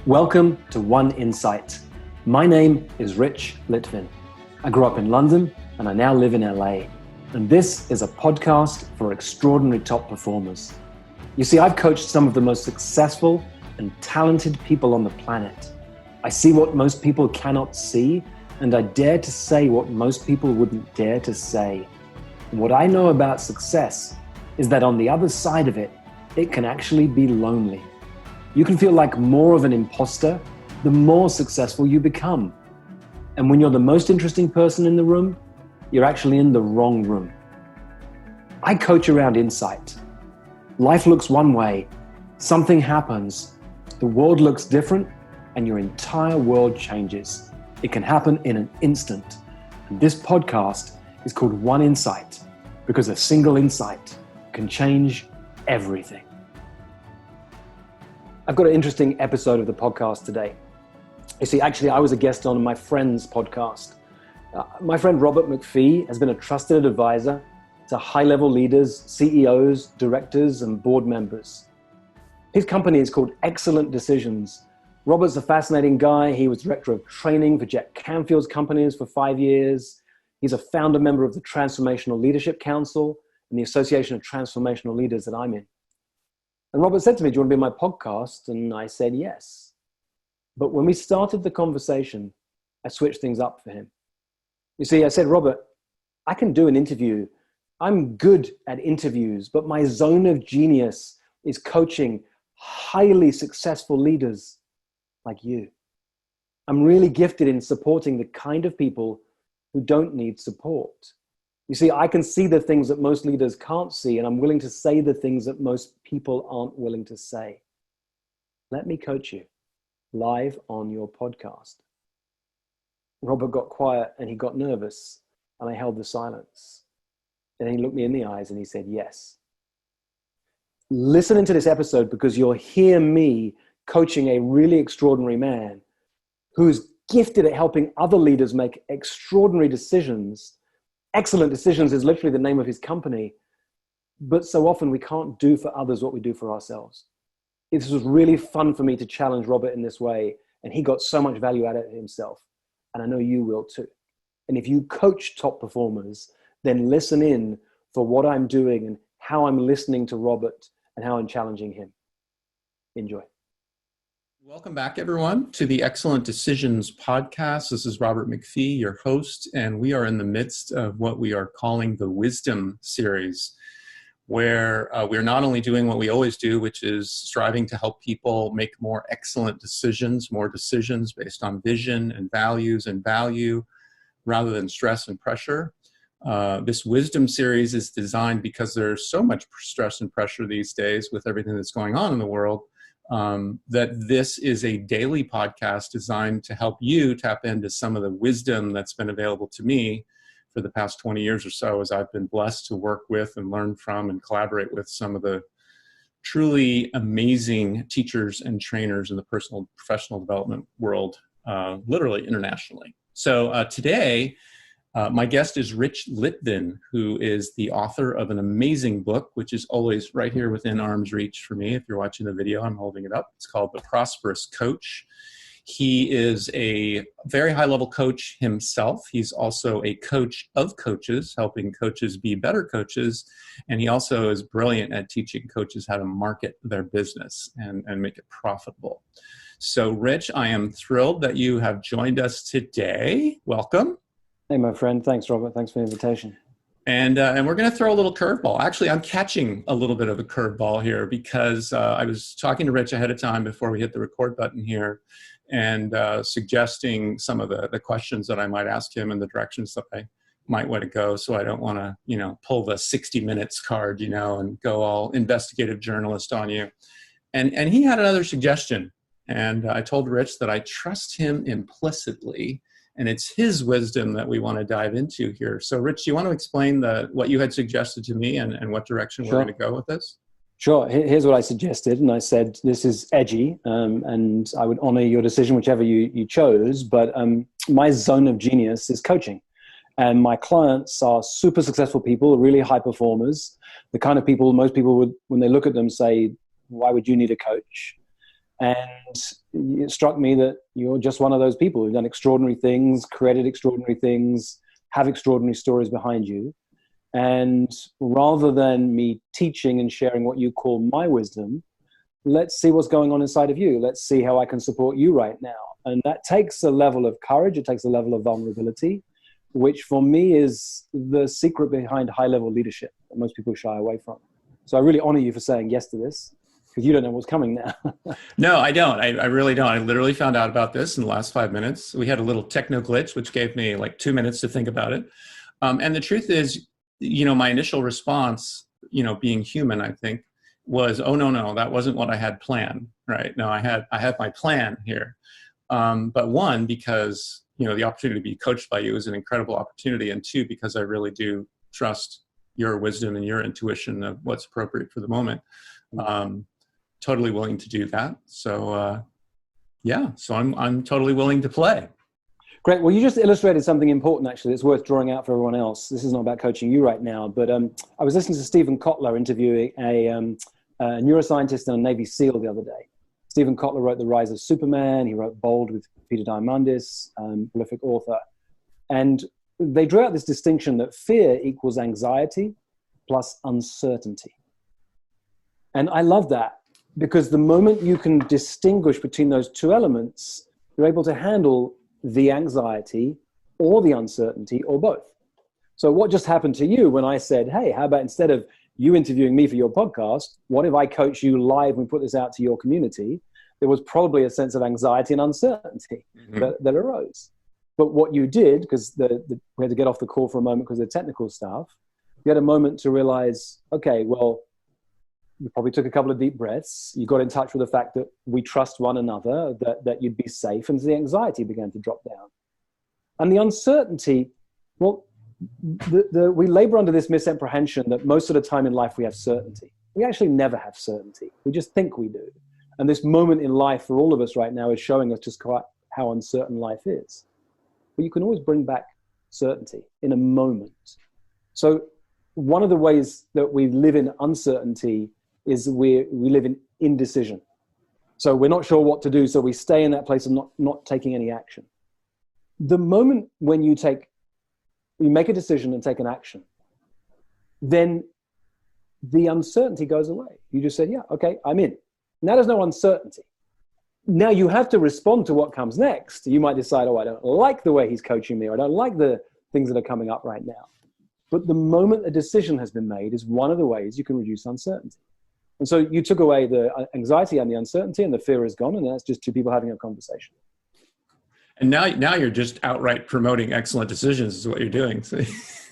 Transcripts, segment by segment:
Welcome to One Insight. My name is Rich Litvin. I grew up in London and I now live in LA. And this is a podcast for extraordinary top performers. You see, I've coached some of the most successful and talented people on the planet. I see what most people cannot see, and I dare to say what most people wouldn't dare to say. And what I know about success is that on the other side of it, it can actually be lonely. You can feel like more of an imposter the more successful you become. And when you're the most interesting person in the room, you're actually in the wrong room. I coach around insight. Life looks one way, something happens, the world looks different, and your entire world changes. It can happen in an instant. And this podcast is called One Insight because a single insight can change everything. I've got an interesting episode of the podcast today. You see, actually, I was a guest on my friend's podcast. My friend Robert McPhee has been a trusted advisor to high-level leaders, CEOs, directors, and board members. His company is called Excellent Decisions. Robert's a fascinating guy. He was director of training for Jack Canfield Companies for 5 years. He's a founder member of the Transformational Leadership Council and the Association of Transformational Leaders that I'm in. And Robert said to me, "Do you want to be on my podcast?" And I said yes. But when we started the conversation, I switched things up for him. You see, I said, "Robert, I can do an interview. I'm good at interviews, but my zone of genius is coaching highly successful leaders like you. I'm really gifted in supporting the kind of people who don't need support. You see, I can see the things that most leaders can't see, and I'm willing to say the things that most people aren't willing to say. Let me coach you live on your podcast." Robert got quiet and he got nervous, and I held the silence. And he looked me in the eyes and he said, "Yes." Listen into this episode because you'll hear me coaching a really extraordinary man who's gifted at helping other leaders make extraordinary decisions. Excellent Decisions is literally the name of his company. But so often we can't do for others what we do for ourselves. It was really fun for me to challenge Robert in this way, and he got so much value out of it himself. And I know you will too. And if you coach top performers, then listen in for what I'm doing and how I'm listening to Robert and how I'm challenging him. Enjoy. Welcome back, everyone, to the Excellent Decisions podcast. This is Robert McPhee, your host, and we are in the midst of what we are calling the Wisdom Series, where we're not only doing what we always do, which is striving to help people make more excellent decisions, more decisions based on vision and values and value, rather than stress and pressure. This Wisdom Series is designed because there's so much stress and pressure these days with everything that's going on in the world, that this is a daily podcast designed to help you tap into some of the wisdom that's been available to me for the past 20 years or so, as I've been blessed to work with and learn from and collaborate with some of the truly amazing teachers and trainers in the personal and professional development world, literally internationally. So today, my guest is Rich Litvin, who is the author of an amazing book, which is always right here within arm's reach for me. If you're watching the video, I'm holding it up. It's called The Prosperous Coach. He is a very high-level coach himself. He's also a coach of coaches, helping coaches be better coaches. And he also is brilliant at teaching coaches how to market their business and make it profitable. So, Rich, I am thrilled that you have joined us today. Welcome. Hey, my friend. Thanks, Robert. Thanks for the invitation. And we're going to throw a little curveball. Actually, I'm catching a little bit of a curveball here because I was talking to Rich ahead of time before we hit the record button here and suggesting some of the questions that I might ask him and the directions that I might want to go. So I don't want to, pull the 60 minutes card, and go all investigative journalist on you. And he had another suggestion. And I told Rich that I trust him implicitly. And it's his wisdom that we want to dive into here. So, Rich, do you want to explain what you had suggested to me and what direction we're going to go with this? Sure. Here's what I suggested. And I said, this is edgy, and I would honor your decision, whichever you chose. But my zone of genius is coaching. And my clients are super successful people, really high performers, the kind of people most people would, when they look at them, say, why would you need a coach? And it struck me that you're just one of those people who've done extraordinary things, created extraordinary things, have extraordinary stories behind you. And rather than me teaching and sharing what you call my wisdom, let's see what's going on inside of you. Let's see how I can support you right now. And that takes a level of courage. It takes a level of vulnerability, which for me is the secret behind high-level leadership that most people shy away from. So I really honor you for saying yes to this, because you don't know what's coming now. No, I don't. I really don't. I literally found out about this in the last 5 minutes. We had a little techno glitch, which gave me like 2 minutes to think about it. And the truth is, my initial response, being human, I think, was, oh, no, that wasn't what I had planned, right? No, I had my plan here. But one, because, the opportunity to be coached by you is an incredible opportunity. And two, because I really do trust your wisdom and your intuition of what's appropriate for the moment. Totally willing to do that. So, so I'm totally willing to play. Great. Well, you just illustrated something important, actually, that's worth drawing out for everyone else. This is not about coaching you right now, but I was listening to Stephen Kotler interviewing a neuroscientist and a Navy SEAL the other day. Stephen Kotler wrote The Rise of Superman. He wrote Bold with Peter Diamandis, prolific author. And they drew out this distinction that fear equals anxiety plus uncertainty. And I love that, because the moment you can distinguish between those two elements, you're able to handle the anxiety or the uncertainty or both. So what just happened to you when I said, hey, how about instead of you interviewing me for your podcast, what if I coach you live and put this out to your community? There was probably a sense of anxiety and uncertainty that arose. But what you did, because we had to get off the call for a moment because of the technical stuff, you had a moment to realize, okay, well, you probably took a couple of deep breaths. You got in touch with the fact that we trust one another, that you'd be safe, and the anxiety began to drop down. And the uncertainty, well, we labor under this misapprehension that most of the time in life we have certainty. We actually never have certainty. We just think we do. And this moment in life for all of us right now is showing us just quite how uncertain life is. But you can always bring back certainty in a moment. So one of the ways that we live in uncertainty is we live in indecision. So we're not sure what to do, so we stay in that place of not taking any action. The moment when you make a decision and take an action, then the uncertainty goes away. You just said, yeah, okay, I'm in. Now there's no uncertainty. Now you have to respond to what comes next. You might decide, oh, I don't like the way he's coaching me, or I don't like the things that are coming up right now. But the moment a decision has been made is one of the ways you can reduce uncertainty. And so you took away the anxiety and the uncertainty, and the fear is gone, and that's just two people having a conversation. And now you're just outright promoting excellent decisions is what you're doing. So.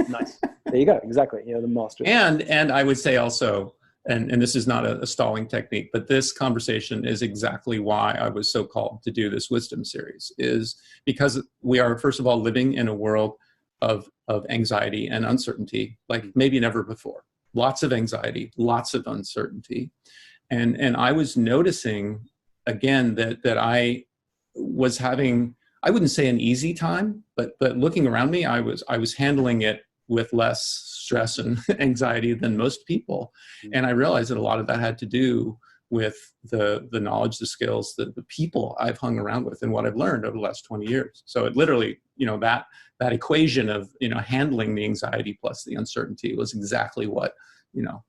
Nice. There you go. Exactly. You're the master. And I would say also, and this is not a stalling technique, but this conversation is exactly why I was so called to do this wisdom series, is because we are, first of all, living in a world of anxiety and uncertainty like maybe never before. Lots of anxiety, lots of uncertainty. And I was noticing again that I was having, I wouldn't say an easy time, but looking around me, I was handling it with less stress and anxiety than most people. And I realized that a lot of that had to do with the knowledge, the skills, the people I've hung around with and what I've learned over the last 20 years. So it literally, that equation of, handling the anxiety plus the uncertainty was exactly what,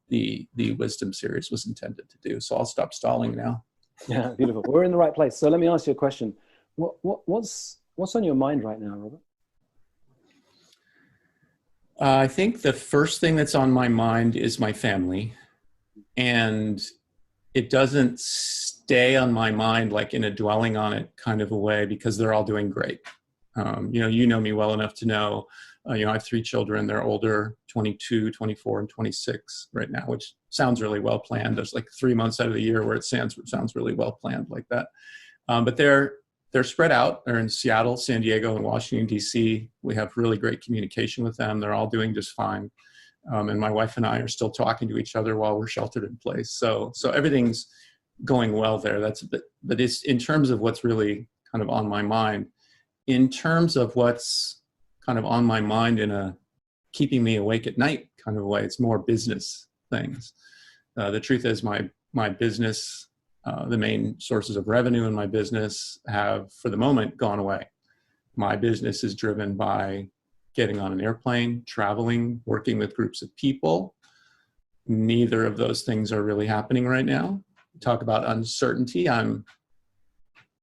the wisdom series was intended to do. So I'll stop stalling now. Yeah, beautiful. We're in the right place. So let me ask you a question. What's on your mind right now, Robert? I think the first thing that's on my mind is my family. And it doesn't stay on my mind like in a dwelling on it kind of a way, because they're all doing great. You know me well enough to know, I have 3 children. They're older, 22, 24, and 26 right now, which sounds really well planned. There's like 3 months out of the year where it sounds really well planned like that. But they're spread out. They're in Seattle, San Diego, and Washington, D.C. We have really great communication with them. They're all doing just fine. And my wife and I are still talking to each other while we're sheltered in place. So everything's going well there. But it's in terms of what's really kind of on my mind. In terms of what's kind of on my mind in a keeping me awake at night kind of way, it's more business things. The truth is my business The main sources of revenue in my business have, for the moment, gone away. My business is driven by getting on an airplane, traveling, working with groups of people. Neither of those things are really happening right now. Talk about uncertainty. I'm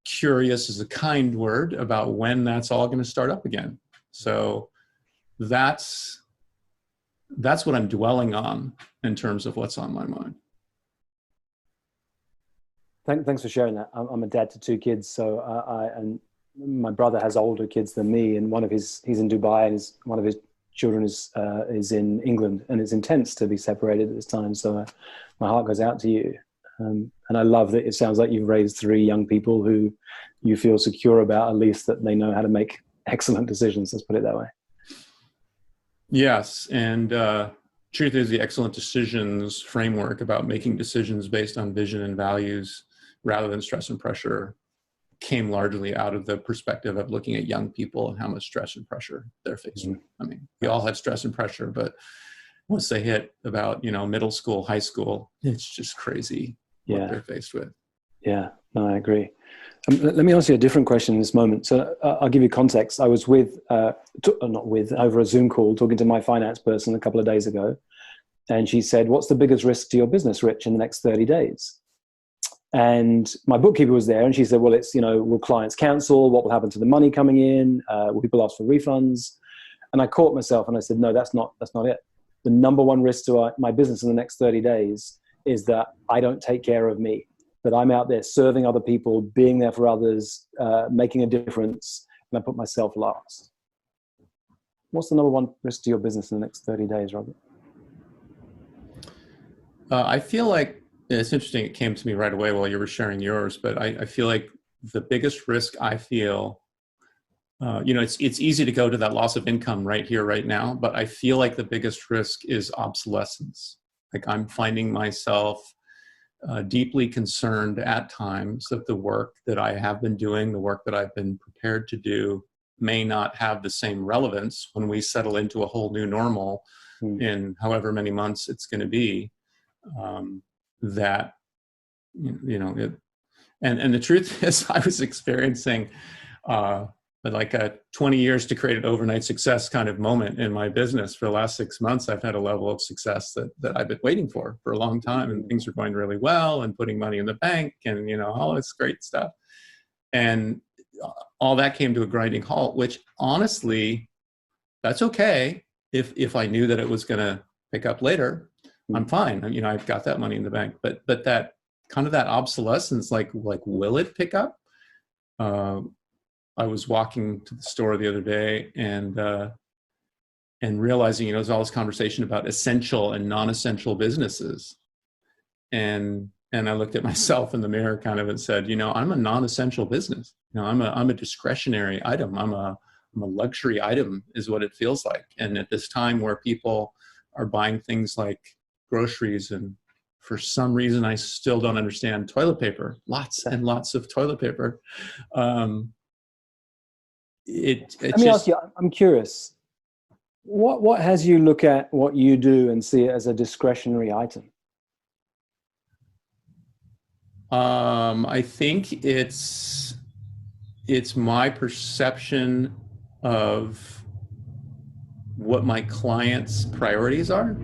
curious is a kind word about when that's all going to start up again. So that's what I'm dwelling on in terms of what's on my mind. Thanks for sharing that. I'm a dad to 2 kids, so and my brother has older kids than me, and he's in Dubai, and one of his children is in England, and it's intense to be separated at this time. So my heart goes out to you, and I love that it sounds like you've raised 3 young people who you feel secure about, at least that they know how to make excellent decisions. Let's put it that way. Yes, and truth is, the excellent decisions framework about making decisions based on vision and values rather than stress and pressure came largely out of the perspective of looking at young people and how much stress and pressure they're faced with. I mean, we all have stress and pressure, but once they hit about, middle school, high school, it's just crazy what they're faced with. Yeah, no, I agree. Let me ask you a different question in this moment. So I'll give you context. I was over a Zoom call talking to my finance person a couple of days ago. And she said, what's the biggest risk to your business, Rich, in the next 30 days? And my bookkeeper was there, and she said, well, it's, will clients cancel? What will happen to the money coming in? Will people ask for refunds? And I caught myself and I said, no, that's not it. The number one risk to my business in the next 30 days is that I don't take care of me, that I'm out there serving other people, being there for others, making a difference, and I put myself last. What's the number one risk to your business in the next 30 days, Robert? I feel like it's interesting. It came to me right away while you were sharing yours, but I feel like the biggest risk I feel, it's easy to go to that loss of income right here, right now, but I feel like the biggest risk is obsolescence. Like I'm finding myself deeply concerned at times that the work that I have been doing, the work that I've been prepared to do, may not have the same relevance when we settle into a whole new normal in however many months it's going to be. And the truth is, I was experiencing like a 20 years to create an overnight success kind of moment in my business. For the last 6 months, I've had a level of success that I've been waiting for a long time, and things are going really well, and putting money in the bank, and all this great stuff. And all that came to a grinding halt, which honestly, that's okay. If I knew that it was going to pick up later, I'm fine. I've got that money in the bank, but that kind of that obsolescence, like will it pick up? I was walking to the store the other day and realizing, there's all this conversation about essential and non-essential businesses. And I looked at myself in the mirror kind of and said, I'm a non-essential business. I'm a discretionary item. I'm a luxury item is what it feels like. And at this time where people are buying things like groceries, and for some reason, I still don't understand toilet paper, lots and lots of toilet paper. Let me ask you, I'm curious, what has you look at what you do and see it as a discretionary item? I think it's my perception of what my clients' priorities are.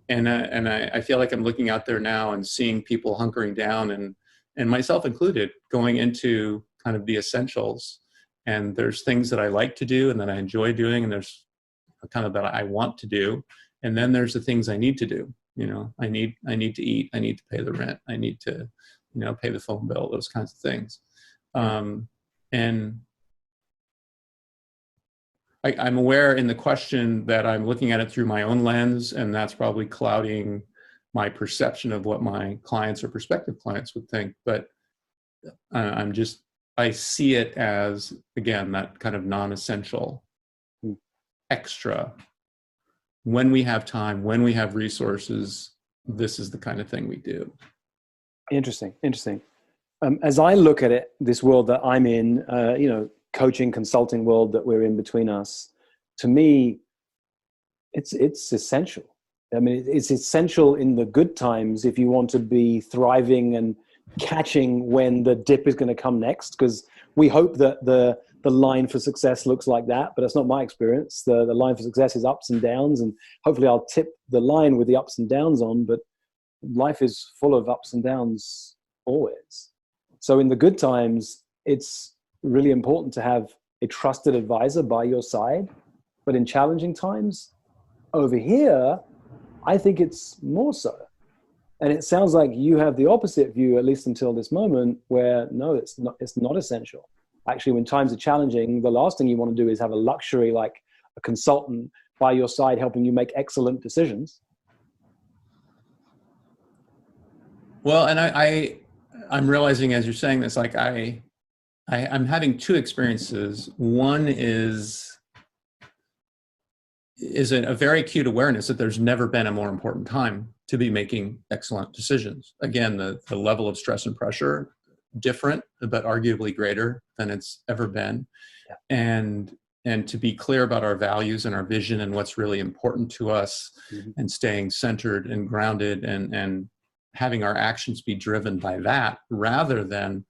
And I feel like I'm looking out there now and seeing people hunkering down, and myself included, going into kind of the essentials. And there's things that I like to do and that I enjoy doing, and there's kind of that I want to do. And then there's the things I need to do. I need to eat, I need to pay the rent, I need to, pay the phone bill, those kinds of things. And I'm aware in the question that I'm looking at it through my own lens, and that's probably clouding my perception of what my clients or prospective clients would think. But I see it as, again, that kind of non-essential extra. When we have time, when we have resources, this is the kind of thing we do. Interesting. As I look at it, this world that I'm in, coaching, consulting world that we're in between us, to me, it's essential. I mean, it's essential in the good times if you want to be thriving and catching when the dip is going to come next, because we hope that the line for success looks like that, but that's not my experience. The line for success is ups and downs, and hopefully I'll tip the line with the ups and downs on, but life is full of ups and downs always. So in the good times, it's really important to have a trusted advisor by your side, but in challenging times, over here, I think it's more so. And it sounds like you have the opposite view, at least until this moment, where no, it's not essential. Actually, when times are challenging, the last thing you want to do is have a luxury like a consultant by your side helping you make excellent decisions. Well, and I'm realizing as you're saying this, like I'm having two experiences. One is a very acute awareness that there's never been a more important time to be making excellent decisions. Again, the level of stress and pressure, different, but arguably greater than it's ever been. Yeah. And to be clear about our values and our vision and what's really important to us, and staying centered and grounded and having our actions be driven by that rather than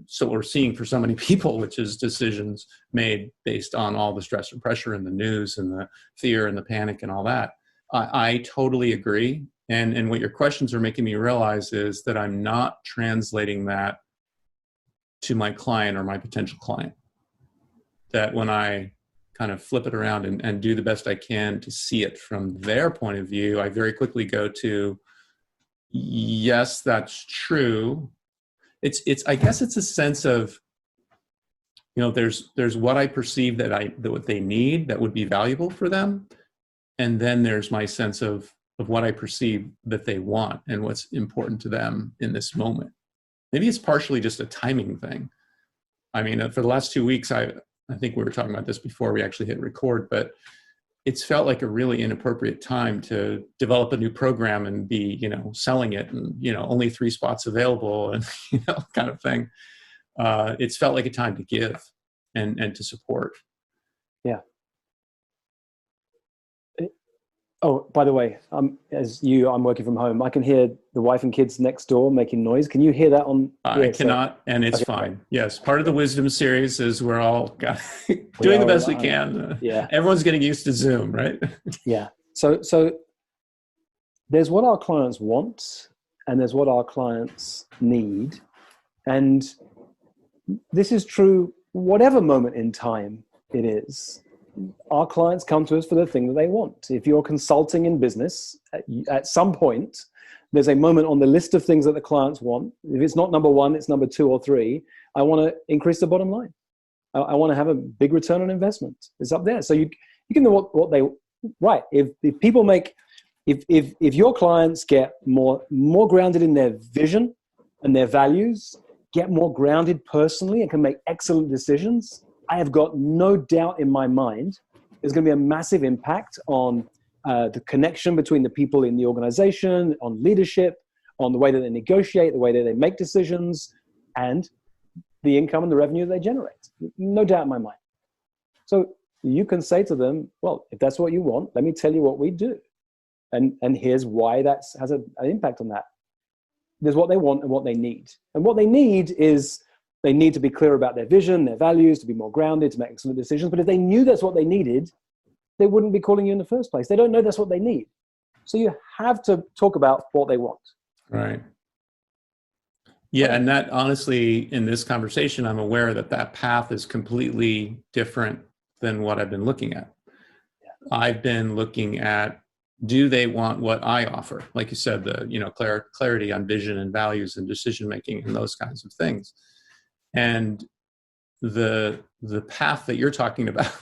so we're seeing for so many people, which is decisions made based on all the stress and pressure and the news and the fear and the panic and all that. I totally agree. And what your questions are making me realize is that I'm not translating that to my client or my potential client. That when I kind of flip it around and do the best I can to see it from their point of view, I very quickly go to, yes, that's true. I guess it's a sense of, there's what I perceive that what they need that would be valuable for them. And then there's my sense of what I perceive that they want and what's important to them in this moment. Maybe it's partially just a timing thing. I mean, for the last 2 weeks, I think we were talking about this before we actually hit record, but it's felt like a really inappropriate time to develop a new program and be, selling it and, only 3 spots available and, kind of thing. It's felt like a time to give and to support. Yeah. Oh, by the way, I'm working from home. I can hear the wife and kids next door making noise. Can you hear that on? I cannot, and it's okay, fine. Yes, part of the wisdom series is we're all doing the best we can. Yeah, everyone's getting used to Zoom, right? Yeah. So there's what our clients want, and there's what our clients need, and this is true whatever moment in time it is. Our clients come to us for the thing that they want. If you're consulting in business, at some point, there's a moment on the list of things that the clients want. If it's not number 1, it's number 2 or 3. I want to increase the bottom line. I want to have a big return on investment. It's up there. So you can know what they, right. If people make, if your clients get more grounded in their vision and their values, get more grounded personally and can make excellent decisions, I have got no doubt in my mind there's going to be a massive impact on the connection between the people in the organization, on leadership, on the way that they negotiate, the way that they make decisions, and the income and the revenue that they generate. No doubt in my mind. So you can say to them, well, if that's what you want, let me tell you what we do. And here's why that has an impact on that. There's what they want and what they need. And what they need is they need to be clear about their vision, their values, to be more grounded, to make excellent decisions. But if they knew that's what they needed, they wouldn't be calling you in the first place. They don't know that's what they need. So you have to talk about what they want. Right. Yeah, and that honestly, in this conversation, I'm aware that path is completely different than what I've been looking at. Yeah. I've been looking at, do they want what I offer? Like you said, the clarity on vision and values and decision making and those kinds of things. And the path that you're talking about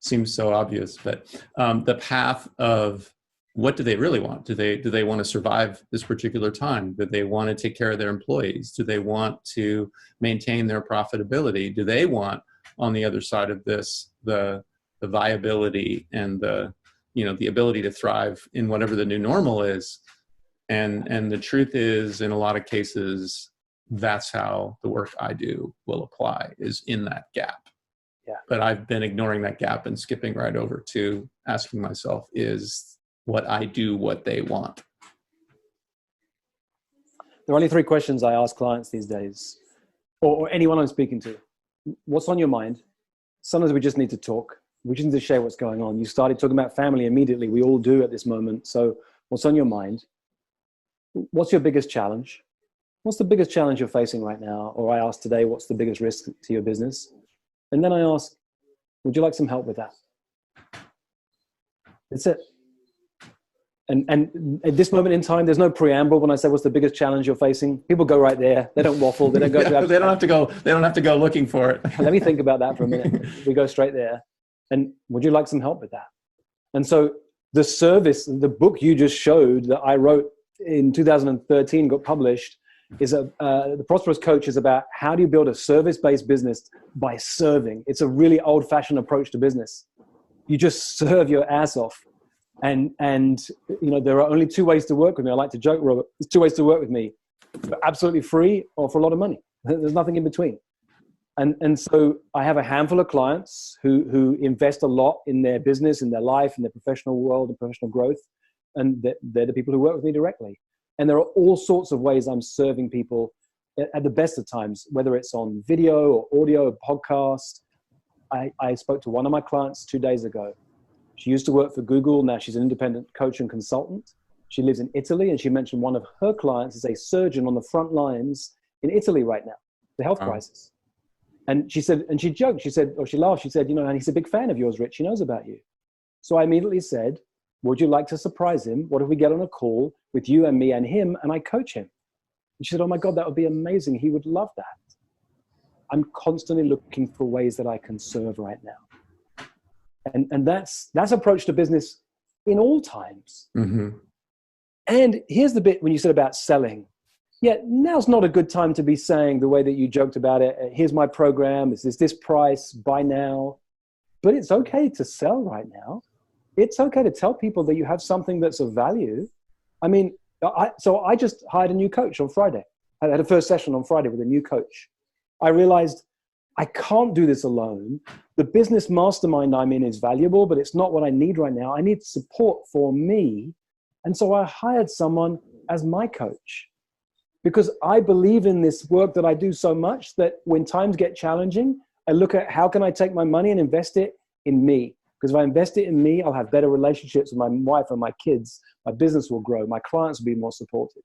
seems so obvious, but the path of what do they really want? Do they want to survive this particular time? Do they want to take care of their employees? Do they want to maintain their profitability? Do they want, on the other side of this, the viability and the ability to thrive in whatever the new normal is? And the truth is, in a lot of cases, that's how the work I do will apply, is in that gap. Yeah. But I've been ignoring that gap and skipping right over to asking myself, is what I do what they want? There are only three questions I ask clients these days, or anyone I'm speaking to. What's on your mind? Sometimes we just need to talk. We just need to share what's going on. You started talking about family immediately. We all do at this moment. So what's on your mind? What's your biggest challenge? What's the biggest challenge you're facing right now? Or I ask today, what's the biggest risk to your business? And then I ask, would you like some help with that? That's it. And at this moment in time, there's no preamble when I say what's the biggest challenge you're facing. People go right there. They don't waffle. They don't go. Yeah, they don't have to go looking for it. Let me think about that for a minute. We go straight there. And would you like some help with that? And so the service, the book you just showed that I wrote in 2013, got published, is The Prosperous Coach is about how do you build a service-based business by serving. It's a really old-fashioned approach to business. You just serve your ass off. And you know, there are only two ways to work with me. I like to joke, Robert, there's two ways to work with me: for absolutely free or for a lot of money. There's nothing in between. And so I have a handful of clients who invest a lot in their business, in their life, in their professional world and professional growth. And they're the people who work with me directly. And there are all sorts of ways I'm serving people at the best of times, whether it's on video or audio or podcast. I spoke to one of my clients 2 days ago. She used to work for Google. Now she's an independent coach and consultant. She lives in Italy, and she mentioned one of her clients is a surgeon on the front lines in Italy right now, the health crisis. And she said, and she joked, she said, or she laughed, she said, you know, and he's a big fan of yours, Rich. He knows about you. So I immediately said, would you like to surprise him? What if we get on a call with you and me and him, and I coach him? And she said, oh my God, that would be amazing. He would love that. I'm constantly looking for ways that I can serve right now. And that's approach to business in all times. Mm-hmm. And here's the bit when you said about selling. Yeah, now's not a good time to be saying the way that you joked about it. Here's my program. Is this price? Buy now. But it's okay to sell right now. It's okay to tell people that you have something that's of value. I mean, so I just hired a new coach on Friday. I had a first session on Friday with a new coach. I realized I can't do this alone. The business mastermind I'm in is valuable, but it's not what I need right now. I need support for me. And so I hired someone as my coach because I believe in this work that I do so much that when times get challenging, I look at how can I take my money and invest it in me? Because if I invest it in me, I'll have better relationships with my wife and my kids. My business will grow. My clients will be more supported.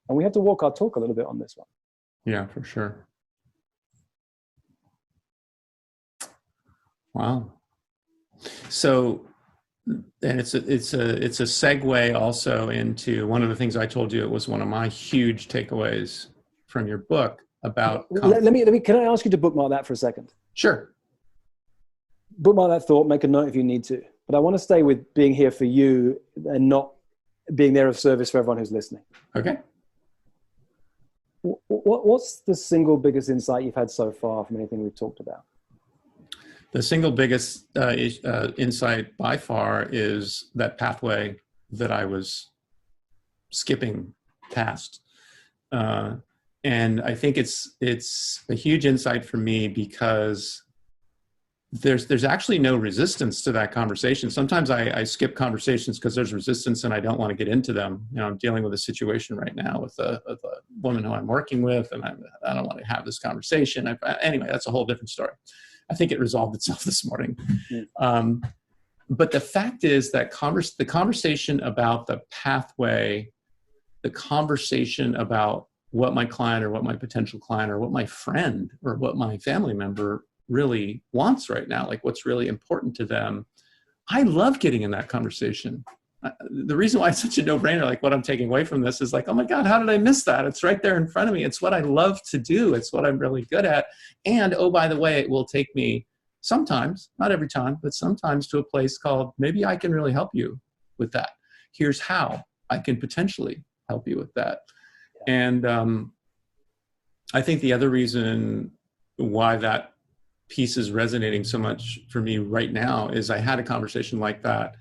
And we have to walk our talk a little bit on this one. Yeah, for sure. Wow. So, and it's a segue also into one of the things I told you. It was one of my huge takeaways from your book about. Let me. Can I ask you to bookmark that for a second? Sure. Bookmark that thought. Make a note if you need to. But I want to stay with being here for you and not being there of service for everyone who's listening. Okay. What's the single biggest insight you've had so far from anything we've talked about? The single biggest insight by far is that pathway that I was skipping past. And I think it's a huge insight for me because there's actually no resistance to that conversation. Sometimes I skip conversations because there's resistance and I don't want to get into them. You know, I'm dealing with a situation right now with a woman who I'm working with, and I don't want to have this conversation. Anyway, that's a whole different story. I think it resolved itself this morning. Yeah. But the fact is that the conversation about the pathway, the conversation about what my client or what my potential client or what my friend or what my family member really wants right now, like what's really important to them, I love getting in that conversation. The reason why it's such a no-brainer, like what I'm taking away from this is like, oh my God, how did I miss that? It's right there in front of me. It's what I love to do. It's what I'm really good at. And oh, by the way, it will take me sometimes, not every time, but sometimes to a place called, maybe I can really help you with that. Here's how I can potentially help you with that. And I think the other reason why that piece is resonating so much for me right now is I had a conversation like that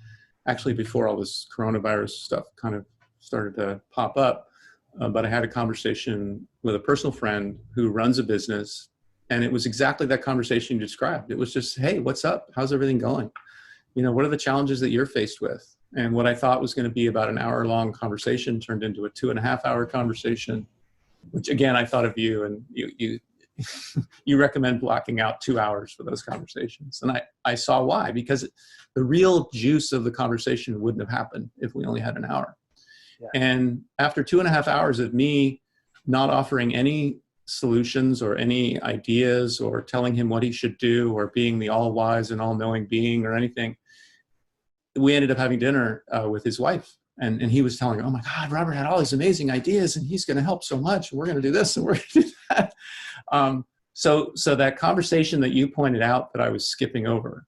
actually before all this coronavirus stuff kind of started to pop up. But I had a conversation with a personal friend who runs a business, and it was exactly that conversation you described. It was just, hey, what's up? How's everything going? You know, what are the challenges that you're faced with? And what I thought was going to be about an hour-long conversation turned into a 2.5-hour conversation. which again, I thought of you, and you you recommend blocking out 2 hours for those conversations. And I saw why, because the real juice of the conversation wouldn't have happened if we only had an hour. Yeah. And after 2.5 hours of me not offering any solutions or any ideas or telling him what he should do or being the all-wise and all-knowing being or anything, we ended up having dinner with his wife. And he was telling her, oh my God, Robert had all these amazing ideas and he's going to help so much. And we're going to do this and we're going to do that. So that conversation that you pointed out that I was skipping over,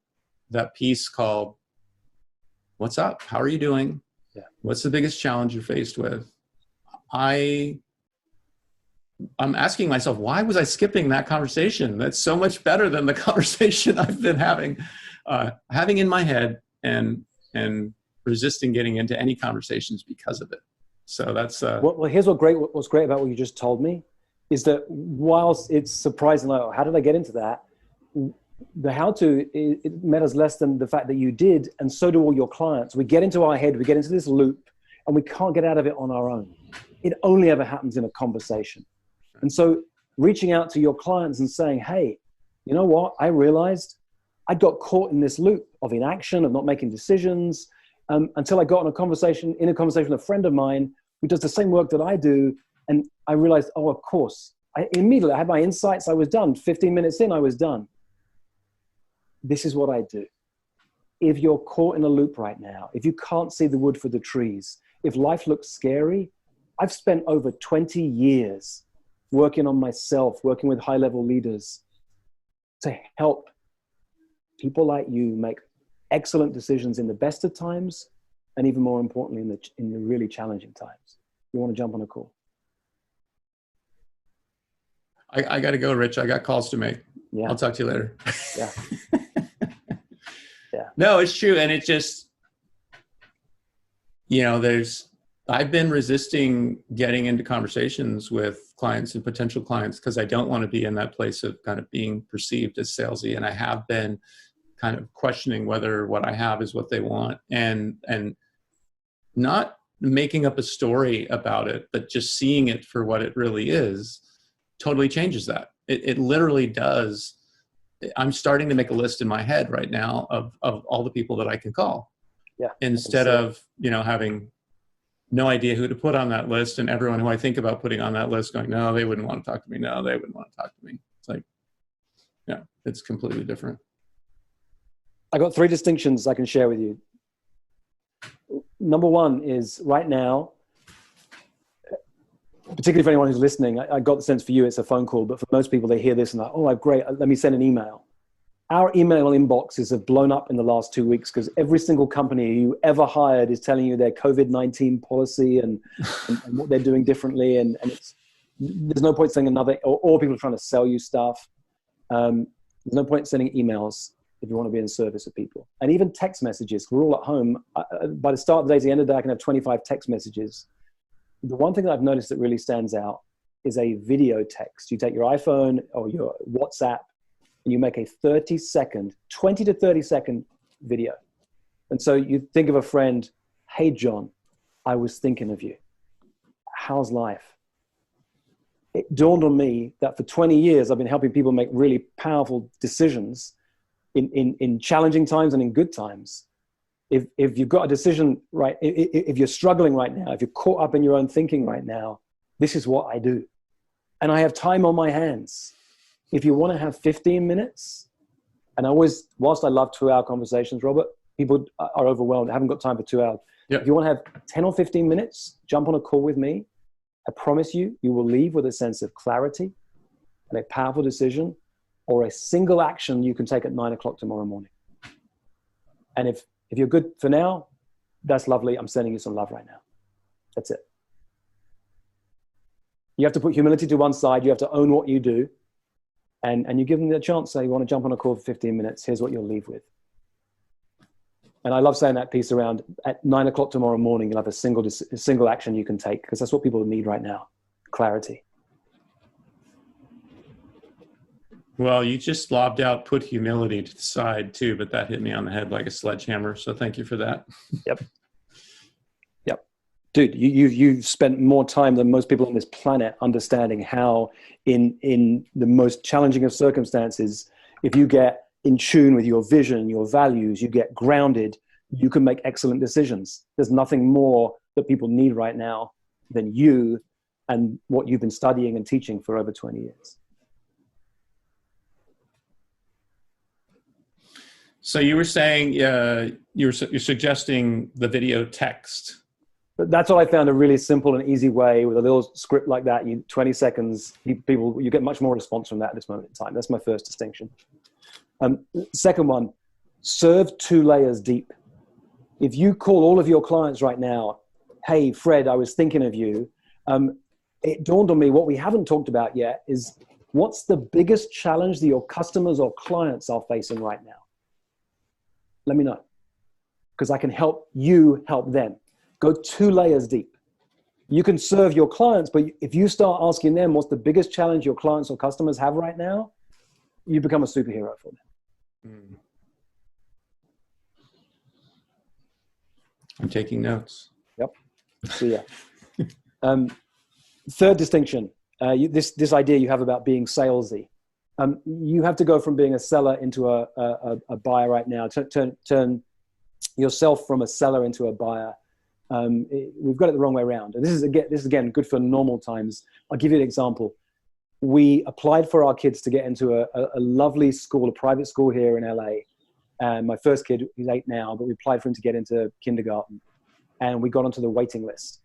that piece called, what's up? How are you doing? Yeah. What's the biggest challenge you're faced with? I'm asking myself, why was I skipping that conversation? That's so much better than the conversation I've been having in my head and resisting getting into any conversations because of it. So that's well, here's what's great about what you just told me is that whilst it's surprising, like, oh, how did I get into that? The how-to, it matters less than the fact that you did, and so do all your clients. We get into our head, we get into this loop, and we can't get out of it on our own. It only ever happens in a conversation. And so reaching out to your clients and saying, hey, you know what? I realized I got caught in this loop of inaction, of not making decisions, until I got in a conversation with a friend of mine who does the same work that I do. And I realized, oh, of course, I had my insights. I was done. 15 minutes in, I was done. This is what I do. If you're caught in a loop right now, if you can't see the wood for the trees, if life looks scary, I've spent over 20 years working on myself, working with high-level leaders to help people like you make excellent decisions in the best of times, and even more importantly, in the really challenging times. You want to jump on a call? I got to go, Rich. I got calls to make. Yeah. I'll talk to you later. Yeah. Yeah. No, it's true. And it just, I've been resisting getting into conversations with clients and potential clients because I don't want to be in that place of kind of being perceived as salesy. And I have been kind of questioning whether what I have is what they want, and not making up a story about it, but just seeing it for what it really is totally changes that. It literally does. I'm starting to make a list in my head right now of all the people that I can call. Yeah. Instead of, having no idea who to put on that list, and everyone who I think about putting on that list going, no, they wouldn't want to talk to me. No, they wouldn't want to talk to me. It's like, yeah, it's completely different. I got 3 distinctions I can share with you. Number 1 is right now, particularly for anyone who's listening, I got the sense for you it's a phone call, but for most people, they hear this and like, oh, great, let me send an email. Our email inboxes have blown up in the last 2 weeks because every single company you ever hired is telling you their COVID-19 policy and what they're doing differently. And there's no point sending another, or people are trying to sell you stuff. There's no point sending emails if you want to be in service of people. And even text messages, we're all at home. By the start of the day, to the end of the day, I can have 25 text messages. The one thing that I've noticed that really stands out is a video text. You take your iPhone or your WhatsApp and you make a 20 to 30 second video. And so you think of a friend, hey, John, I was thinking of you. How's life? It dawned on me that for 20 years, I've been helping people make really powerful decisions in challenging times and in good times. If you've got a decision, right, if you're struggling right now, if you're caught up in your own thinking right now, this is what I do. And I have time on my hands. If you want to have 15 minutes, and whilst I love 2-hour conversations, Robert, people are overwhelmed. I haven't got time for 2 hours. Yep. If you want to have 10 or 15 minutes, jump on a call with me. I promise you, you will leave with a sense of clarity and a powerful decision or a single action you can take at 9 o'clock tomorrow morning. And if you're good for now, that's lovely. I'm sending you some love right now. That's it. You have to put humility to one side. You have to own what you do. And you give them the chance. Say, you want to jump on a call for 15 minutes. Here's what you'll leave with. And I love saying that piece around at 9 o'clock tomorrow morning, you'll have a single action you can take, because that's what people need right now. Clarity. Well, you just lobbed out, put humility to the side too, but that hit me on the head like a sledgehammer. So thank you for that. Yep. Dude, you've spent more time than most people on this planet understanding how in the most challenging of circumstances, if you get in tune with your vision, your values, you get grounded, you can make excellent decisions. There's nothing more that people need right now than you and what you've been studying and teaching for over 20 years. So you were saying, you're suggesting the video text. That's what I found, a really simple and easy way with a little script like that. 20 seconds, you get much more response from that at this moment in time. That's my first distinction. Second one, serve 2 layers deep. If you call all of your clients right now, hey, Fred, I was thinking of you. It dawned on me, what we haven't talked about yet is what's the biggest challenge that your customers or clients are facing right now? Let me know, because I can help you help them. Go 2 layers deep. You can serve your clients, but if you start asking them what's the biggest challenge your clients or customers have right now, you become a superhero for them. I'm taking notes. Yep. See ya. Third distinction, this idea you have about being salesy. You have to go from being a seller into a buyer right now. Turn yourself from a seller into a buyer. We've got it the wrong way around. And this is again good for normal times. I'll give you an example. We applied for our kids to get into a lovely school, a private school here in LA. And my first kid, he's 8 now, but we applied for him to get into kindergarten. And we got onto the waiting list.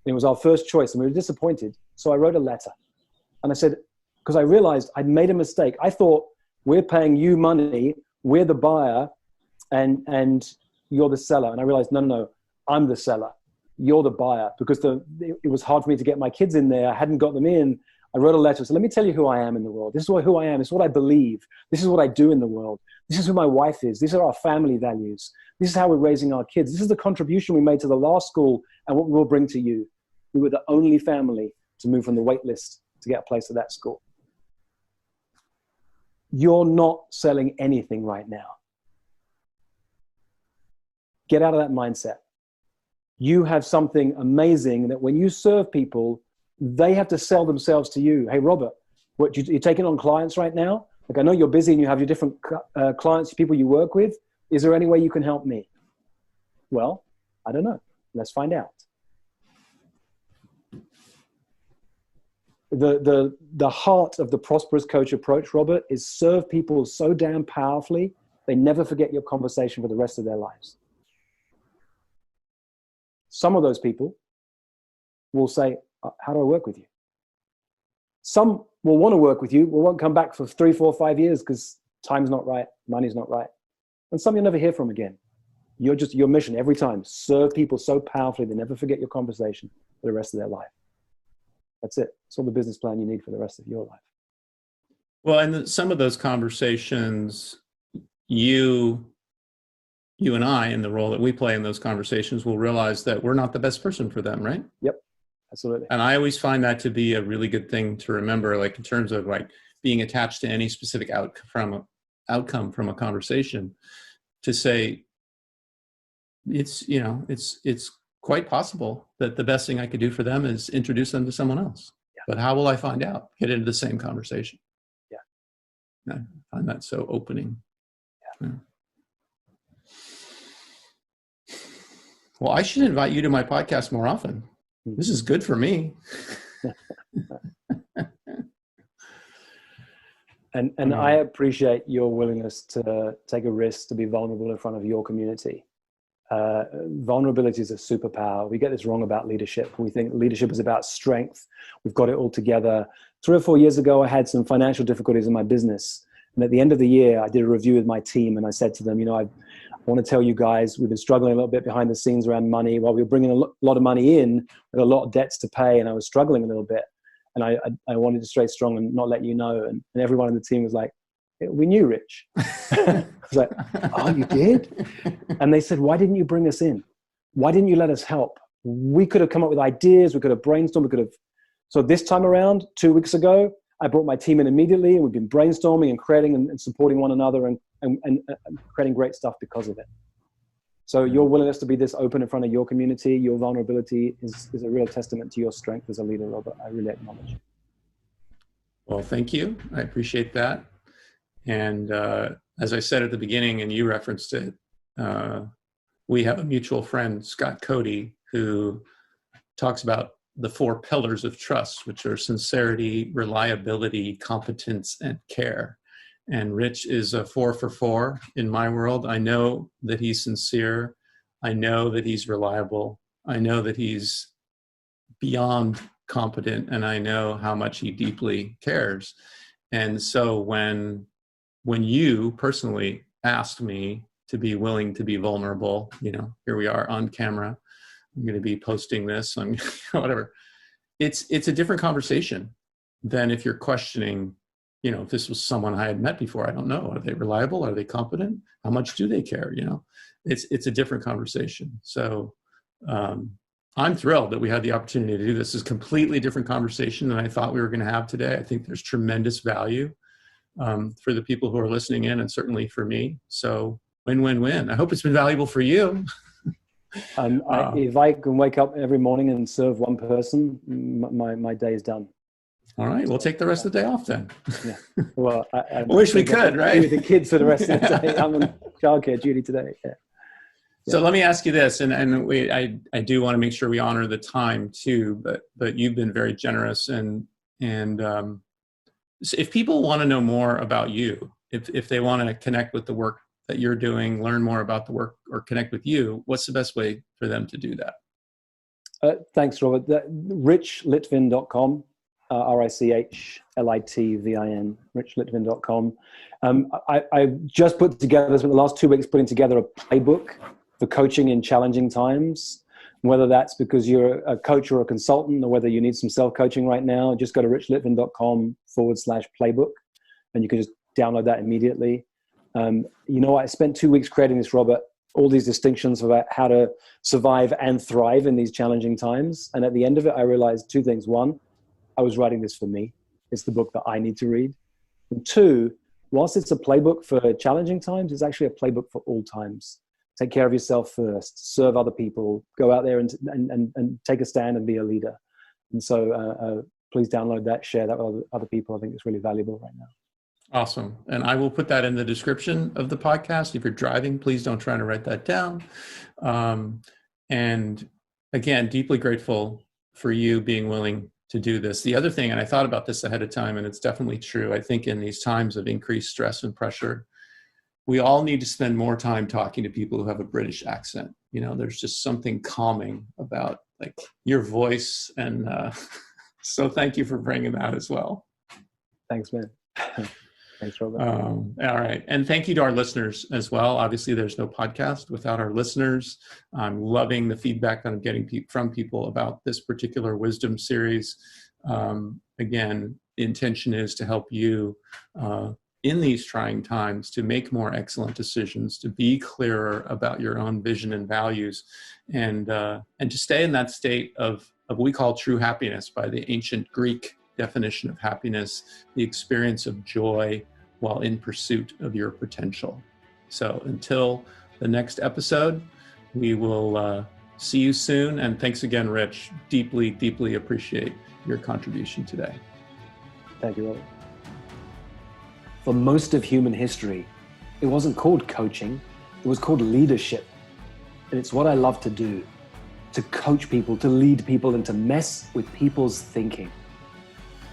It was our first choice, and we were disappointed. So I wrote a letter. And I said, because I realized I'd made a mistake. I thought, we're paying you money, we're the buyer, and you're the seller. And I realized, no, I'm the seller. You're the buyer. Because it was hard for me to get my kids in there. I hadn't got them in. I wrote a letter. So let me tell you who I am in the world. This is who I am. This is what I believe. This is what I do in the world. This is who my wife is. These are our family values. This is how we're raising our kids. This is the contribution we made to the last school and what we will bring to you. We were the only family to move from the wait list to get a place at that school. You're not selling anything right now. Get out of that mindset. You have something amazing that when you serve people, they have to sell themselves to you. Hey, Robert, you're taking on clients right now? Like, I know you're busy and you have your different clients, people you work with. Is there any way you can help me? Well, I don't know. Let's find out. The heart of the prosperous coach approach, Robert, is serve people so damn powerfully, they never forget your conversation for the rest of their lives. Some of those people will say, how do I work with you? Some will want to work with you, but won't come back for 3, 4, 5 years because time's not right, money's not right. And some you'll never hear from again. Your mission every time, serve people so powerfully they never forget your conversation for the rest of their life. That's it. It's all the business plan you need for the rest of your life. Well, and some of those conversations, you and I, in the role that we play in those conversations, will realize that we're not the best person for them, right? Yep, absolutely. And I always find that to be a really good thing to remember, like in terms of like being attached to any specific outcome from a conversation, to say it's quite possible that the best thing I could do for them is introduce them to someone else. Yeah. But how will I find out? Get into the same conversation. Yeah. I find that so opening. Yeah. Well, I should invite you to my podcast more often. This is good for me. And I appreciate your willingness to take a risk, to be vulnerable in front of your community. Vulnerability is a superpower. We get this wrong about leadership. We think leadership is about strength. We've got it all together. 3 or 4 years ago, I had some financial difficulties in my business. And at the end of the year, I did a review with my team and I said to them, I want to tell you guys, we've been struggling a little bit behind the scenes around money. While we were bringing a lot of money in, we had a lot of debts to pay and I was struggling a little bit. And I wanted to stay strong and not let you know. And everyone in the team was like, we knew, Rich. I was like, oh, you did? And they said, why didn't you bring us in? Why didn't you let us help? We could have come up with ideas. We could have brainstormed. So this time around, 2 weeks ago, I brought my team in immediately and we've been brainstorming and creating and supporting one another and creating great stuff because of it. So your willingness to be this open in front of your community, your vulnerability is a real testament to your strength as a leader, Robert. I really acknowledge. Well, thank you. I appreciate that. And as I said at the beginning, and you referenced it, we have a mutual friend, Scott Cody, who talks about the 4 pillars of trust, which are sincerity, reliability, competence, and care. And Rich is a 4 for 4 in my world. I know that he's sincere. I know that he's reliable. I know that he's beyond competent, and I know how much he deeply cares. And so when you personally asked me to be willing to be vulnerable, here we are on camera. I'm going to be posting this on whatever. It's a different conversation than if you're questioning, if this was someone I had met before. I don't know. Are they reliable? Are they competent? How much do they care? It's a different conversation. So I'm thrilled that we had the opportunity to do this. It's a completely different conversation than I thought we were going to have today. I think there's tremendous value for the people who are listening in, and certainly for me. So win-win-win. I hope it's been valuable for you. If I can wake up every morning and serve one person, my day is done. All right, we'll take the rest of the day off then. Yeah. Well, I wish we could, right? With the kids for the rest of the day. I'm on childcare duty today. Yeah. So let me ask you this, and I do want to make sure we honor the time too. But you've been very generous, and so if people want to know more about you, if they want to connect with the work that you're doing, learn more about the work, or connect with you, what's the best way for them to do that? Thanks, Robert. RichLitvin.com. RichLitvin, richlitvin.com. I just put together, spent the last 2 weeks putting together a playbook for coaching in challenging times, whether that's because you're a coach or a consultant, or whether you need some self-coaching right now. Just go to richlitvin.com/playbook, and you can just download that immediately. I spent 2 weeks creating this, Robert, all these distinctions about how to survive and thrive in these challenging times. And at the end of it, I realized 2 things. 1, I was writing this for me. It's the book that I need to read. And 2, whilst it's a playbook for challenging times, it's actually a playbook for all times. Take care of yourself first, serve other people, go out there and take a stand and be a leader. And so please download that, share that with other people. I think it's really valuable right now. Awesome. And I will put that in the description of the podcast. If you're driving, please don't try to write that down. And again, deeply grateful for you being willing to do this. The other thing, and I thought about this ahead of time, and it's definitely true, I think in these times of increased stress and pressure, we all need to spend more time talking to people who have a British accent. There's just something calming about your voice. And so thank you for bringing that as well. Thanks, man. Thanks, Robert. All right. And thank you to our listeners as well. Obviously, there's no podcast without our listeners. I'm loving the feedback that I'm getting from people about this particular wisdom series. Again, the intention is to help you in these trying times to make more excellent decisions, to be clearer about your own vision and values, and to stay in that state of what we call true happiness by the ancient Greek definition of happiness, the experience of joy while in pursuit of your potential. So until the next episode, we will see you soon. And thanks again, Rich. Deeply, deeply appreciate your contribution today. Thank you, Robert. For most of human history, it wasn't called coaching, it was called leadership. And it's what I love to do, to coach people, to lead people, and to mess with people's thinking.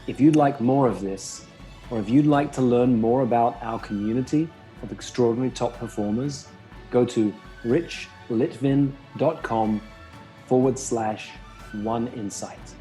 If you'd like more of this, or if you'd like to learn more about our community of extraordinary top performers, go to richlitvin.com/oneinsight.